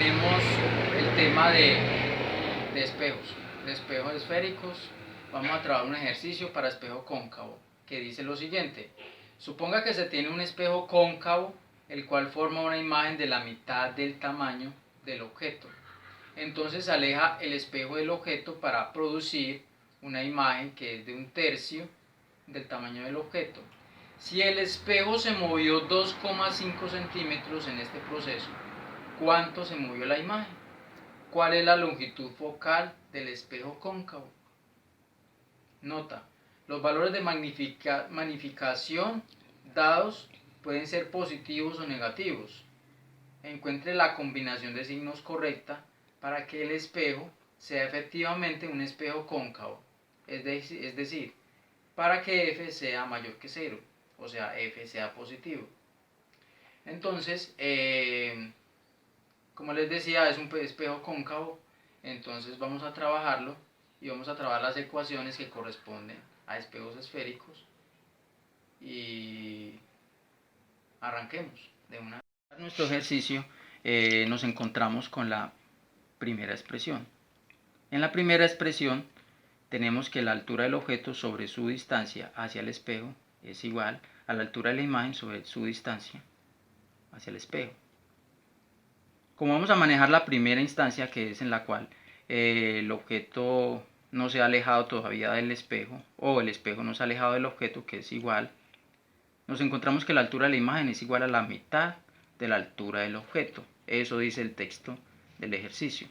tenemos el tema de espejos, de espejos esféricos. Vamos a trabajar un ejercicio para espejo cóncavo que dice lo siguiente: suponga que se tiene un espejo cóncavo el cual forma una imagen de la mitad del tamaño del objeto. Entonces aleja el espejo del objeto para producir una imagen que es de 1/3 del tamaño del objeto. Si el espejo se movió 2,5 centímetros en este proceso, ¿cuánto se movió la imagen? ¿Cuál es la longitud focal del espejo cóncavo? Nota: los valores de magnificación dados pueden ser positivos o negativos. Encuentre la combinación de signos correcta para que el espejo sea efectivamente un espejo cóncavo, es decir, para que f sea mayor que 0, o sea, f sea positivo. Entonces, como les decía, es un espejo cóncavo. Entonces vamos a trabajarlo y vamos a trabajar las ecuaciones que corresponden a espejos esféricos. Y arranquemos de una vez. En nuestro ejercicio nos encontramos con la primera expresión. En la primera expresión tenemos que la altura del objeto sobre su distancia hacia el espejo es igual a la altura de la imagen sobre su distancia hacia el espejo. Como vamos a manejar la primera instancia, que es en la cual el objeto no se ha alejado todavía del espejo, o el espejo no se ha alejado del objeto, que es igual, nos encontramos que la altura de la imagen es igual a la mitad de la altura del objeto. Eso dice el texto del ejercicio.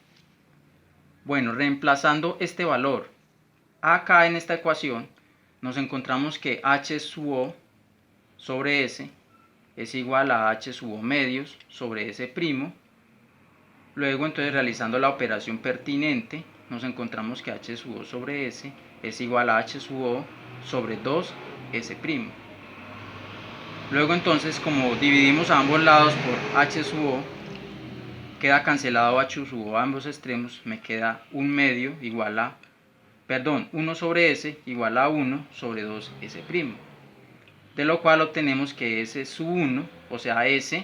Bueno, reemplazando este valor acá en esta ecuación, nos encontramos que h sub o sobre s es igual a h sub o medios sobre s primo. Luego, entonces, realizando la operación pertinente, nos encontramos que h sub o sobre s es igual a h sub o sobre 2s primo. Luego, entonces, como dividimos a ambos lados por h sub o, queda cancelado h sub o a ambos extremos, me queda 1 medio igual a, 1 sobre s igual a 1 sobre 2s primo. De lo cual obtenemos que s sub 1, o sea s,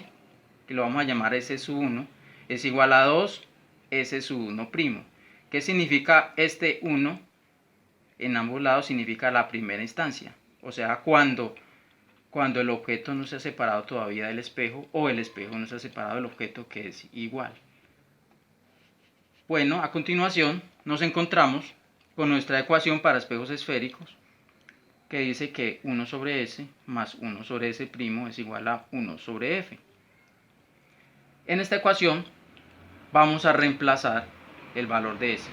que lo vamos a llamar s sub 1, es igual a 2s sub 1 primo. ¿Qué significa este 1? En ambos lados significa la primera instancia, o sea, cuando el objeto no se ha separado todavía del espejo, o el espejo no se ha separado del objeto, que es igual. Bueno, a continuación nos encontramos con nuestra ecuación para espejos esféricos, que dice que 1 sobre s más 1 sobre s primo es igual a 1 sobre f. En esta ecuación vamos a reemplazar el valor de s.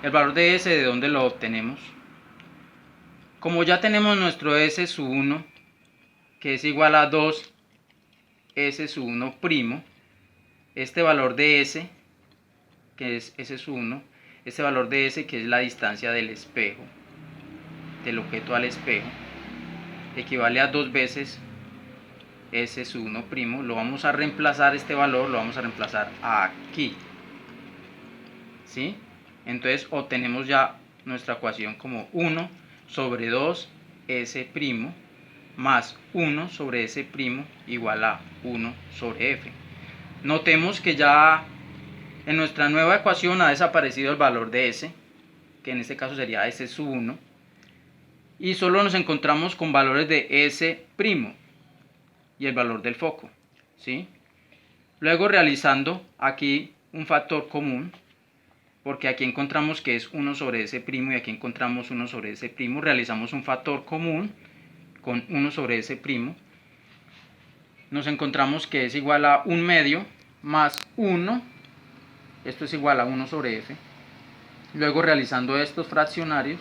El valor de s, ¿de dónde lo obtenemos? Como ya tenemos nuestro s sub 1, que es igual a 2s sub 1 primo, este valor de s, que es s sub 1, este valor de s, que es la distancia del espejo, del objeto al espejo, equivale a 2 veces s sub 1 primo. Lo vamos a reemplazar, este valor lo vamos a reemplazar aquí, ¿sí? Entonces obtenemos ya nuestra ecuación como 1 sobre 2s primo más 1 sobre s primo igual a 1 sobre f. Notemos que ya en nuestra nueva ecuación ha desaparecido el valor de s, que en este caso sería s sub 1, y solo nos encontramos con valores de s primo y el valor del foco, ¿sí? Luego, realizando aquí un factor común, porque aquí encontramos que es 1 sobre s primo y aquí encontramos 1 sobre s primo, realizamos un factor común con 1 sobre s primo, nos encontramos que es igual a 1 medio más 1, esto es igual a 1 sobre f. Luego, realizando estos fraccionarios,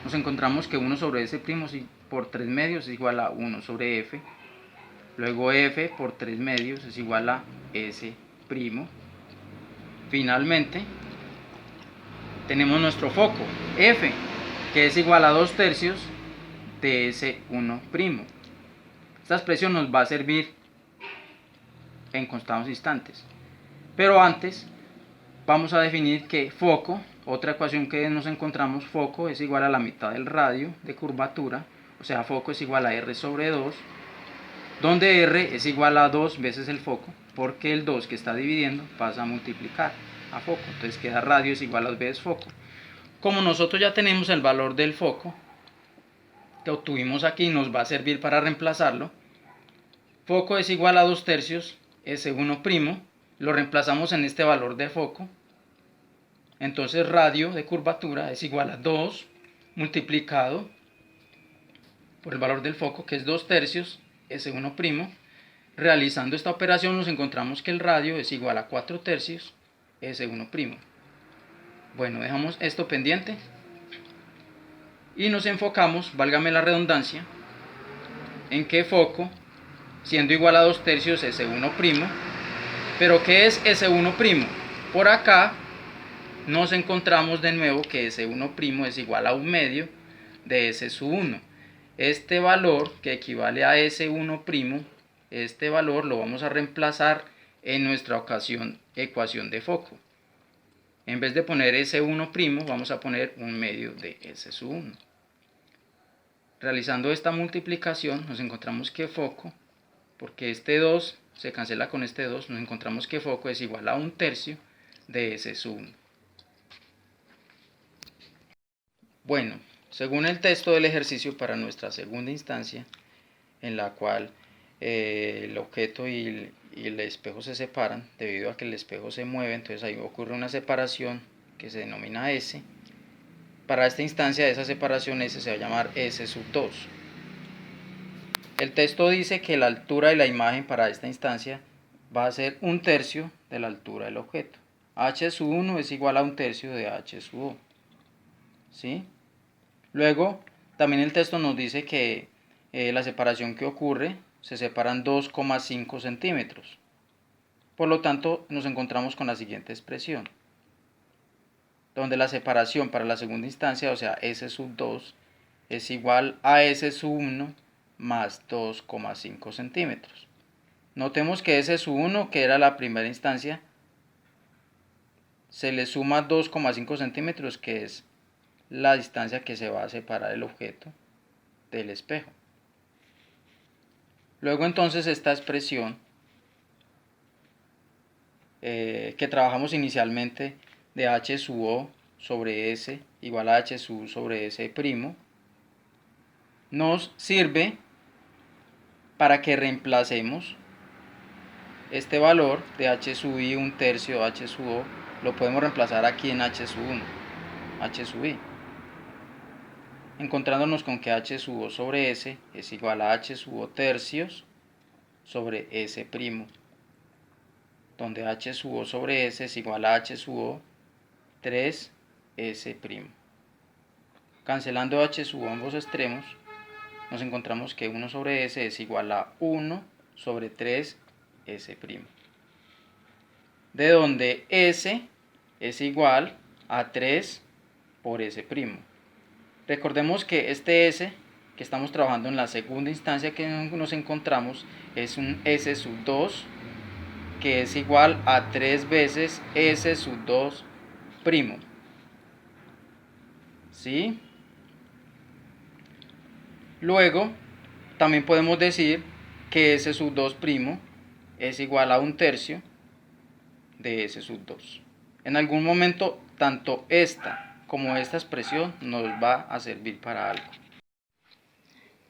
nos encontramos que 1 sobre s primo por 3 medios es igual a 1 sobre f. Luego f por 3 medios es igual a s primo. Finalmente, tenemos nuestro foco, f, que es igual a 2/3 de s1 primo. Esta expresión nos va a servir en contados instantes. Pero antes, vamos a definir que foco, otra ecuación que nos encontramos, foco es igual a la mitad del radio de curvatura, o sea, foco es igual a r sobre 2, donde R es igual a 2 veces el foco, porque el 2 que está dividiendo pasa a multiplicar a foco, entonces queda radio es igual a 2 veces foco. Como nosotros ya tenemos el valor del foco que obtuvimos aquí, nos va a servir para reemplazarlo. Foco es igual a 2 tercios S1', lo reemplazamos en este valor de foco, entonces radio de curvatura es igual a 2 multiplicado por el valor del foco, que es 2 tercios S1'. Realizando esta operación nos encontramos que el radio es igual a 4 tercios S1'. Bueno, dejamos esto pendiente y nos enfocamos, válgame la redundancia, en que foco, siendo igual a 2 tercios S1', pero ¿qué es S1'? Por acá nos encontramos de nuevo que S1' es igual a 1/2 de S1. Este valor, que equivale a S1', este valor lo vamos a reemplazar en nuestra ecuación de foco. En vez de poner S1', vamos a poner 1/2 de S1. Realizando esta multiplicación nos encontramos que foco, porque este 2 se cancela con este 2, nos encontramos que foco es igual a 1 tercio de S1. Bueno, según el texto del ejercicio para nuestra segunda instancia, en la cual el objeto y el espejo se separan, debido a que el espejo se mueve, entonces ahí ocurre una separación que se denomina S. Para esta instancia, esa separación S se va a llamar S2. El texto dice que la altura de la imagen para esta instancia va a ser 1 tercio de la altura del objeto. H1 es igual a 1 tercio de H2O. ¿Sí? Luego, también el texto nos dice que la separación que ocurre se separan 2,5 centímetros. Por lo tanto, nos encontramos con la siguiente expresión, donde la separación para la segunda instancia, o sea, S2, es igual a S1 más 2,5 centímetros. Notemos que S1, que era la primera instancia, se le suma 2,5 centímetros, que es la distancia que se va a separar el objeto del espejo. Luego entonces esta expresión que trabajamos inicialmente de H sub O sobre S igual a H sub sobre S', nos sirve para que reemplacemos este valor de H sub I 1 tercio de H sub O, lo podemos reemplazar aquí en H sub 1, H sub I, encontrándonos con que H sub O sobre S es igual a H sub O tercios sobre S', donde H sub O sobre S es igual a H sub O 3S'. Cancelando H sub O ambos extremos, nos encontramos que 1 sobre S es igual a 1 sobre 3S', de donde S es igual a 3 por S'. Recordemos que este S que estamos trabajando en la segunda instancia que nos encontramos es un S sub 2, que es igual a 3 veces S sub 2'. ¿Sí? Luego, también podemos decir que S sub 2' es igual a 1 tercio de S sub 2. En algún momento, tanto esta como esta expresión nos va a servir para algo.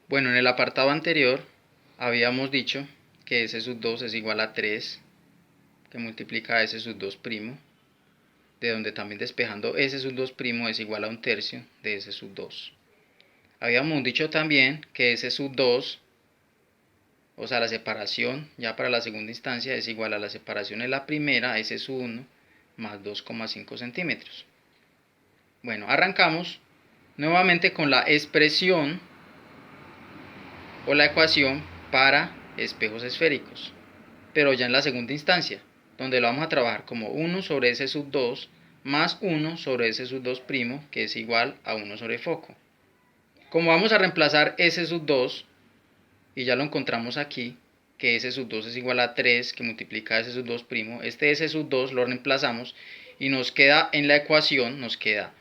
Bueno, en el apartado anterior habíamos dicho que S sub 2 es igual a 3, que multiplica a S sub 2', de donde también despejando S sub 2' es igual a 1 tercio de S sub 2. Habíamos dicho también que S sub 2, o sea la separación ya para la segunda instancia, es igual a la separación de la primera, S sub 1, más 2,5 centímetros. Bueno, arrancamos nuevamente con la expresión o la ecuación para espejos esféricos, pero ya en la segunda instancia, donde lo vamos a trabajar como 1 sobre S sub 2 más 1 sobre S sub 2', que es igual a 1 sobre foco. Como vamos a reemplazar S sub 2, y ya lo encontramos aquí, que S sub 2 es igual a 3, que multiplica S sub 2', este S sub 2 lo reemplazamos y nos queda en la ecuación, nos queda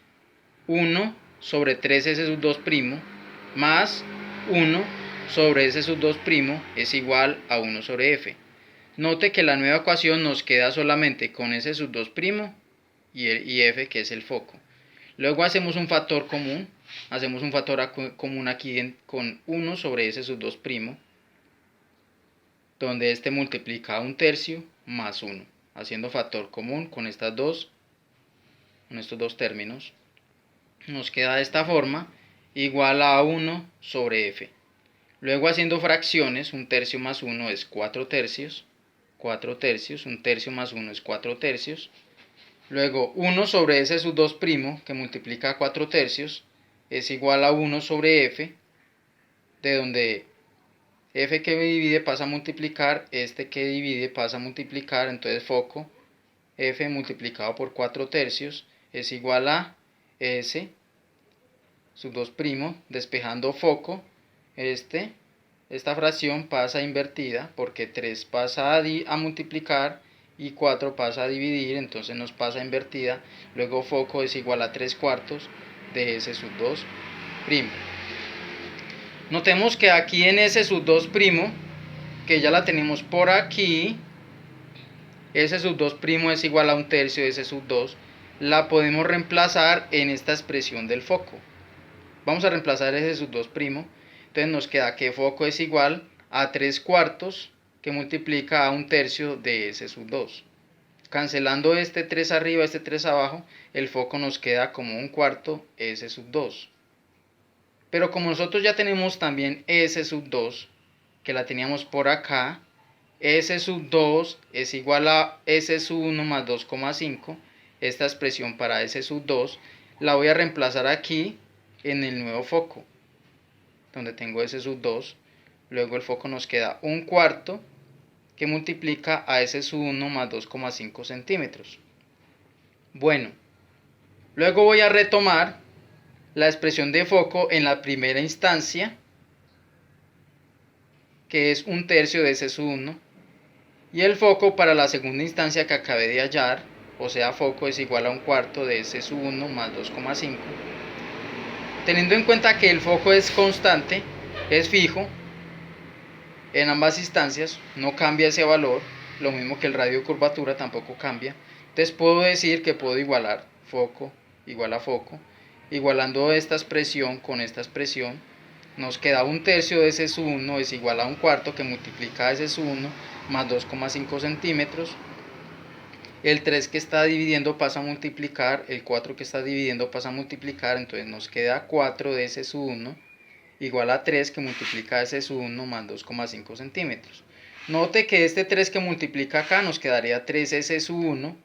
1 sobre 3S sub 2' más 1 sobre S sub 2' es igual a 1 sobre F. Note que la nueva ecuación nos queda solamente con S sub 2' y F, que es el foco. Luego hacemos un factor común. Hacemos un factor común aquí con 1 sobre S sub 2', donde este multiplica a 1/3 más 1. Haciendo factor común con estos dos términos, nos queda de esta forma, igual a 1 sobre F. Luego haciendo fracciones, 1/3 más 1 es 4/3, 4/3, 1/3 más 1 es 4/3. Luego 1 sobre S sub 2', que multiplica a 4/3, es igual a 1 sobre F, de donde F que divide pasa a multiplicar, este que divide pasa a multiplicar, entonces foco F multiplicado por 4/3 es igual a S sub 2', despejando foco, esta fracción pasa invertida porque 3 pasa a multiplicar y 4 pasa a dividir, entonces nos pasa invertida, luego foco es igual a 3/4 de S sub 2'. Notemos que aquí en S sub 2', que ya la tenemos por aquí, S sub 2' es igual a 1/3 de S sub 2, la podemos reemplazar en esta expresión del foco. Vamos a reemplazar S sub 2', entonces nos queda que foco es igual a 3/4 que multiplica a 1/3 de S sub 2. Cancelando este 3 arriba, este 3 abajo, el foco nos queda como 1/4 S sub 2. Pero como nosotros ya tenemos también S sub 2, que la teníamos por acá, S sub 2 es igual a S sub 1 más 2,5. Esta expresión para S sub 2 la voy a reemplazar aquí en el nuevo foco, donde tengo S sub 2. Luego el foco nos queda 1/4 que multiplica a S sub 1 más 2,5 centímetros. Bueno, luego voy a retomar la expresión de foco en la primera instancia, que es 1/3 de S sub 1, y el foco para la segunda instancia que acabé de hallar, o sea, foco es igual a 1/4 de S sub 1 más 2,5. Teniendo en cuenta que el foco es constante, es fijo, en ambas instancias no cambia ese valor, lo mismo que el radio de curvatura tampoco cambia, entonces puedo decir que puedo igualar foco igual a foco. Igualando esta expresión con esta expresión, nos queda 1/3 de S sub 1 es igual a 1/4 que multiplica a S sub 1 más 2,5 centímetros. El 3 que está dividiendo pasa a multiplicar, el 4 que está dividiendo pasa a multiplicar, entonces nos queda 4 de S sub 1 igual a 3 que multiplica a S sub 1 más 2,5 centímetros. Note que este 3 que multiplica acá nos quedaría 3S sub 1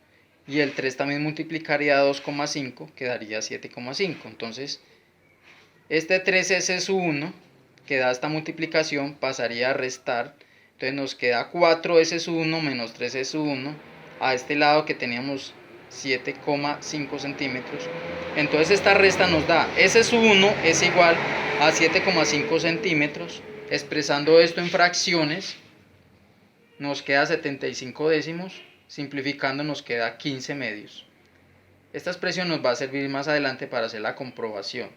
y el 3 también multiplicaría 2,5, quedaría 7,5. Entonces, este 3S sub 1 que da esta multiplicación pasaría a restar. Entonces nos queda 4S sub 1 menos 3S sub 1. A este lado que teníamos 7,5 centímetros. Entonces esta resta nos da S sub 1 es igual a 7,5 centímetros. Expresando esto en fracciones, nos queda 75 décimos. Simplificando nos queda 15 medios. Esta expresión nos va a servir más adelante para hacer la comprobación.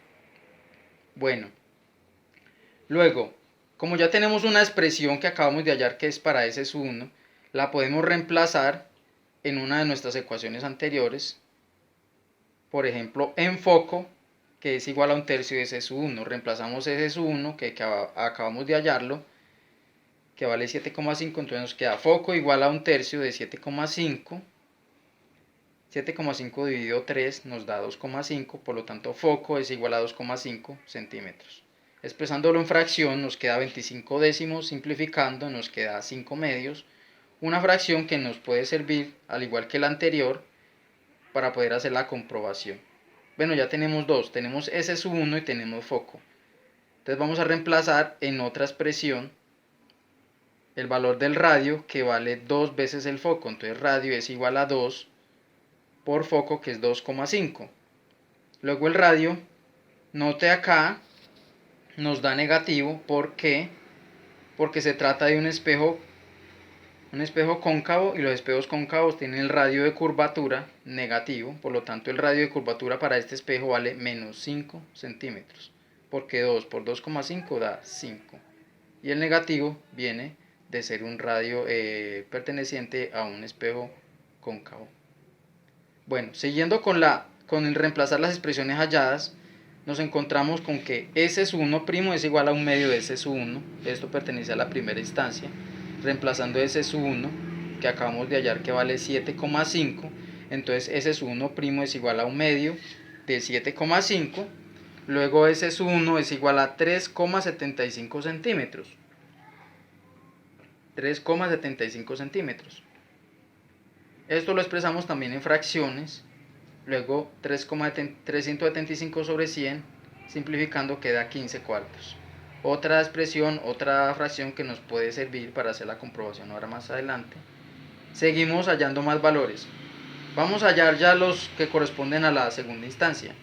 Bueno, luego, como ya tenemos una expresión que acabamos de hallar que es para S sub 1, la podemos reemplazar en una de nuestras ecuaciones anteriores. Por ejemplo, en foco, que es igual a 1/3 de S sub 1. Reemplazamos S sub 1, que acabamos de hallarlo, que vale 7,5, entonces nos queda foco igual a 1/3 de 7,5. 7,5 dividido 3 nos da 2,5, por lo tanto foco es igual a 2,5 centímetros. Expresándolo en fracción nos queda 25 décimos, simplificando nos queda 5 medios, una fracción que nos puede servir, al igual que la anterior, para poder hacer la comprobación. Bueno, ya tenemos dos, tenemos S sub 1 y tenemos foco. Entonces vamos a reemplazar en otra expresión el valor del radio, que vale 2 veces el foco. Entonces radio es igual a 2 por foco, que es 2,5. Luego el radio, note acá, nos da negativo. ¿Por qué? Porque se trata de un espejo cóncavo, y los espejos cóncavos tienen el radio de curvatura negativo. Por lo tanto, el radio de curvatura para este espejo vale menos 5 centímetros. Porque 2 por 2,5 da 5. y el negativo viene de ser un radio perteneciente a un espejo cóncavo. Bueno, siguiendo con el reemplazar las expresiones halladas, nos encontramos con que S sub 1' es igual a 1 medio de S sub 1, esto pertenece a la primera instancia, reemplazando S sub 1, que acabamos de hallar que vale 7,5, entonces S sub 1' es igual a 1 medio de 7,5, luego S sub 1 es igual a 3,75 centímetros. 3,75 centímetros. Esto lo expresamos también en fracciones. Luego 375 sobre 100, simplificando queda 15 cuartos. Otra expresión, otra fracción que nos puede servir para hacer la comprobación ahora más adelante. Seguimos hallando más valores. Vamos a hallar ya los que corresponden a la segunda instancia.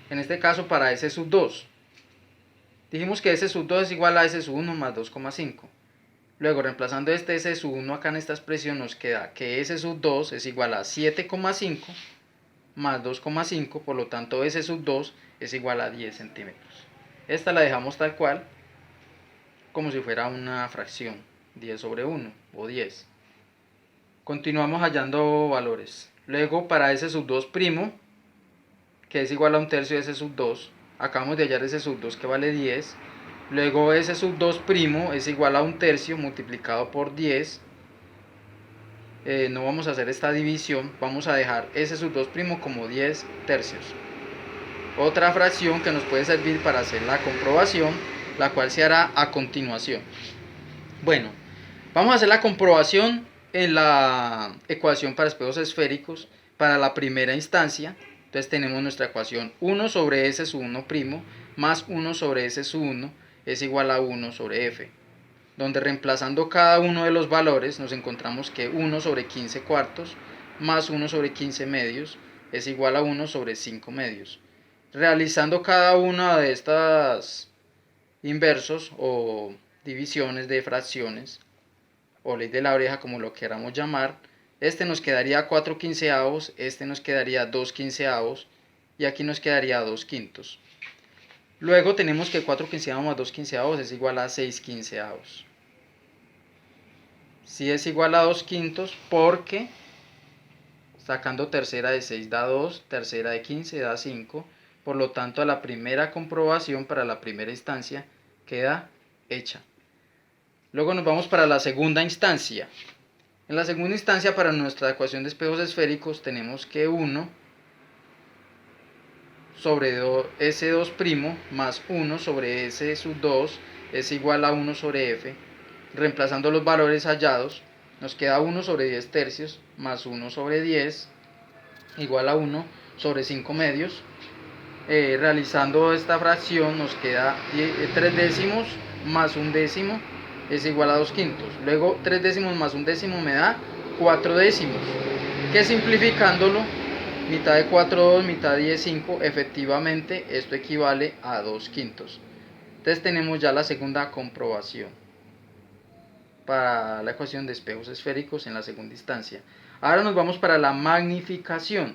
En este caso para S sub 2. Dijimos que S sub 2 es igual a S sub 1 más 2,5. Luego, reemplazando este S sub 1 acá en esta expresión, nos queda que S sub 2 es igual a 7,5 más 2,5, por lo tanto S sub 2 es igual a 10 centímetros. Esta la dejamos tal cual, como si fuera una fracción, 10 sobre 1 o 10. Continuamos hallando valores. Luego, para S sub 2', que es igual a 1/3 de S sub 2, acabamos de hallar S sub 2 que vale 10. Luego S sub 2' es igual a 1/3 multiplicado por 10. No vamos a hacer esta división, vamos a dejar S sub 2' como 10 tercios. Otra fracción que nos puede servir para hacer la comprobación, la cual se hará a continuación. Bueno, vamos a hacer la comprobación en la ecuación para espejos esféricos para la primera instancia. Entonces tenemos nuestra ecuación 1 sobre S sub 1' más 1 sobre S sub 1 es igual a 1 sobre F, donde reemplazando cada uno de los valores nos encontramos que 1 sobre 15 cuartos más 1 sobre 15 medios es igual a 1 sobre 5 medios. Realizando cada una de estas inversos o divisiones de fracciones, o ley de la oreja como lo queramos llamar, este nos quedaría 4/15, este nos quedaría 2/15 y aquí nos quedaría 2/5. Luego tenemos que 4/15 más 2/15 es igual a 6/15. Si es igual a 2/5 porque sacando tercera de 6 da 2, tercera de 15 da 5, por lo tanto la primera comprobación para la primera instancia queda hecha. Luego nos vamos para la segunda instancia. En la segunda instancia para nuestra ecuación de espejos esféricos tenemos que 1 sobre S2' más 1 sobre S sub 2 es igual a 1 sobre F. Reemplazando los valores hallados nos queda 1 sobre 10 tercios más 1 sobre 10 igual a 1 sobre 5 medios. Realizando esta fracción nos queda 3 décimos más 1 décimo es igual a 2/5. Luego 3 décimos más 1 décimo me da 4 décimos, que simplificándolo, mitad de 4, 2, mitad de 10, 5, efectivamente esto equivale a 2/5. Entonces tenemos ya la segunda comprobación para la ecuación de espejos esféricos en la segunda instancia. Ahora nos vamos para la magnificación,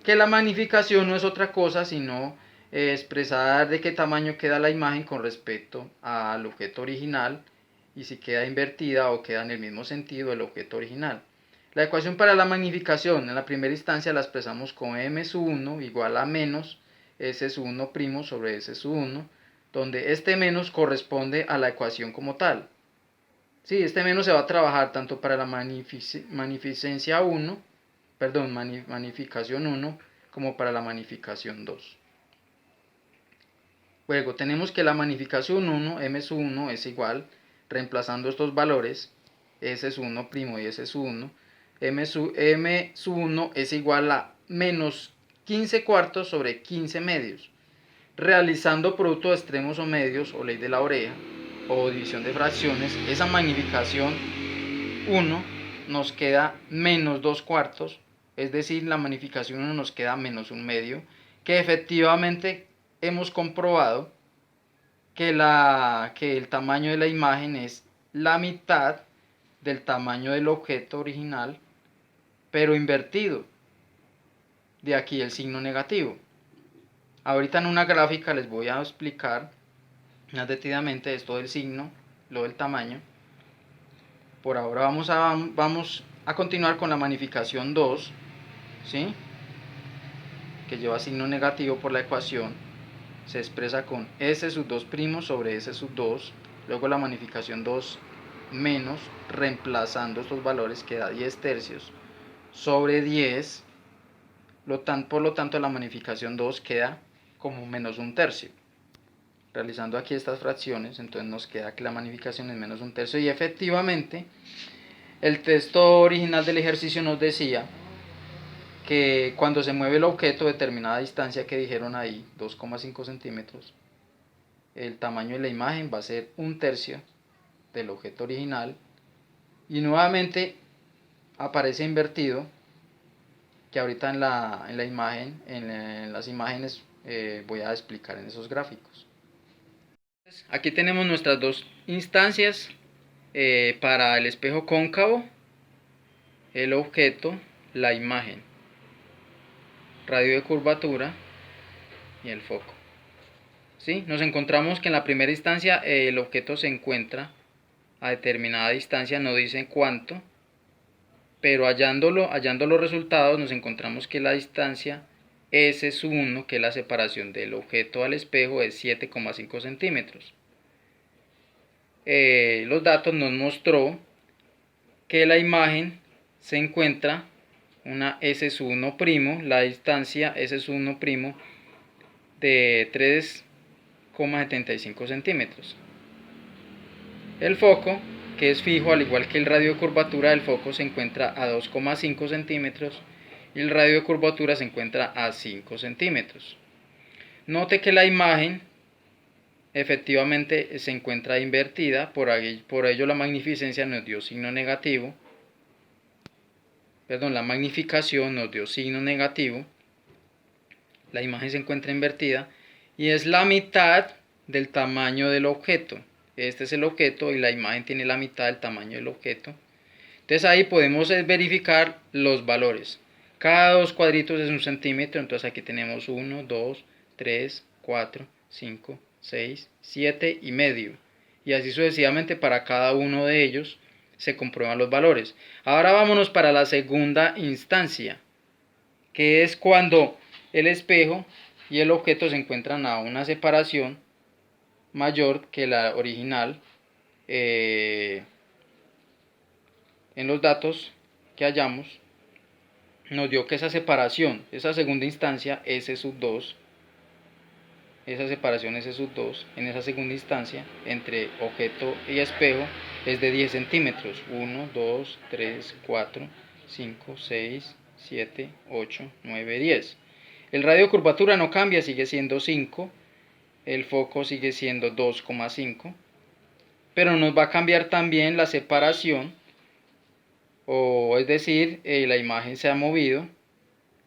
que la magnificación no es otra cosa sino expresar de qué tamaño queda la imagen con respecto al objeto original y si queda invertida o queda en el mismo sentido del objeto original. La ecuación para la magnificación en la primera instancia la expresamos con m sub 1 igual a menos s sub 1' sobre s sub 1, donde este menos corresponde a la ecuación como tal. Sí, este menos se va a trabajar tanto para la magnificación 1 como para la magnificación 2. Luego tenemos que la magnificación 1, m sub 1 es igual, reemplazando estos valores, s sub 1' y s sub 1, m sub 1 es igual a menos 15 cuartos sobre 15 medios. Realizando producto de extremos o medios, o ley de la oreja, o división de fracciones, esa magnificación 1 nos queda menos 2 cuartos, es decir, la magnificación 1 nos queda menos 1 medio, que efectivamente hemos comprobado que el tamaño de la imagen es la mitad del tamaño del objeto original, pero invertido. De aquí el signo negativo. Ahorita en una gráfica les voy a explicar más detenidamente esto del signo lo del tamaño. Por ahora vamos a continuar con la magnificación 2, ¿sí? Que lleva signo negativo por la ecuación. Se expresa con S sub 2' sobre S sub 2. Luego la magnificación 2 menos, reemplazando estos valores, queda 10 tercios sobre 10. Por lo tanto, la magnificación 2 queda como menos 1/3. Realizando aquí estas fracciones, entonces nos queda que la magnificación es menos 1/3. Y efectivamente, el texto original del ejercicio nos decía que cuando se mueve el objeto a determinada distancia que dijeron ahí, 2,5 centímetros, el tamaño de la imagen va a ser 1/3 del objeto original. Y nuevamente aparece invertido, que ahorita en la imagen, en las imágenes voy a explicar en esos gráficos. Aquí tenemos nuestras dos instancias para el espejo cóncavo, el objeto, la imagen, radio de curvatura y el foco. ¿Sí? Nos encontramos que en la primera instancia el objeto se encuentra a determinada distancia, no dice cuánto, pero hallando los resultados nos encontramos que la distancia S1, que es la separación del objeto al espejo, es 7,5 centímetros. Los datos nos mostró que la imagen se encuentra una S1', la distancia S1' de 3,75 centímetros. El foco, que es fijo, al igual que el radio de curvatura del foco, se encuentra a 2,5 centímetros y el radio de curvatura se encuentra a 5 centímetros. Note que la imagen efectivamente se encuentra invertida, por ello la magnificencia nos dio signo negativo. La magnificación nos dio signo negativo. La imagen se encuentra invertida y es la mitad del tamaño del objeto. Este es el objeto y la imagen tiene la mitad del tamaño del objeto. Entonces ahí podemos verificar los valores. Cada dos cuadritos es 1 centímetro, entonces aquí tenemos 1, 2, 3, 4, 5, 6, 7 y medio. Y así sucesivamente para cada uno de ellos se comprueban los valores. Ahora vámonos para la segunda instancia, que es cuando el espejo y el objeto se encuentran a una separación mayor que la original. En los datos que hallamos nos dio que esa separación, esa segunda instancia S sub 2, esa separación S sub 2 en esa segunda instancia entre objeto y espejo es de 10 centímetros. 1, 2, 3, 4, 5, 6, 7, 8, 9, 10. El radio de curvatura no cambia, sigue siendo 5. El foco sigue siendo 2,5. Pero nos va a cambiar también la separación, o es decir, la imagen se ha movido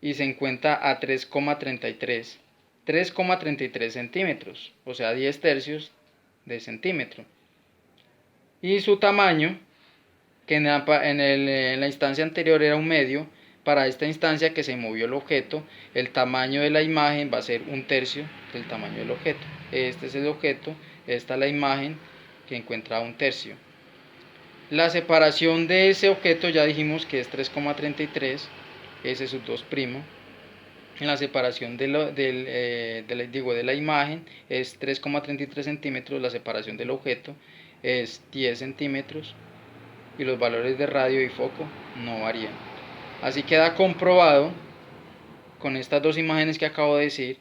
y se encuentra a 3,33 centímetros, o sea 10 tercios de centímetro. Y su tamaño, que en la instancia anterior era 1/2, para esta instancia que se movió el objeto, el tamaño de la imagen va a ser 1/3 del tamaño del objeto. Este es el objeto, esta es la imagen que encuentra a 1/3. La separación de ese objeto ya dijimos que es 3,33, S sub 2'. La separación de la imagen es 3,33 centímetros, la separación del objeto es 10 centímetros y los valores de radio y foco no varían. Así queda comprobado con estas dos imágenes que acabo de decir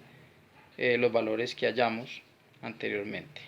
los valores que hallamos anteriormente.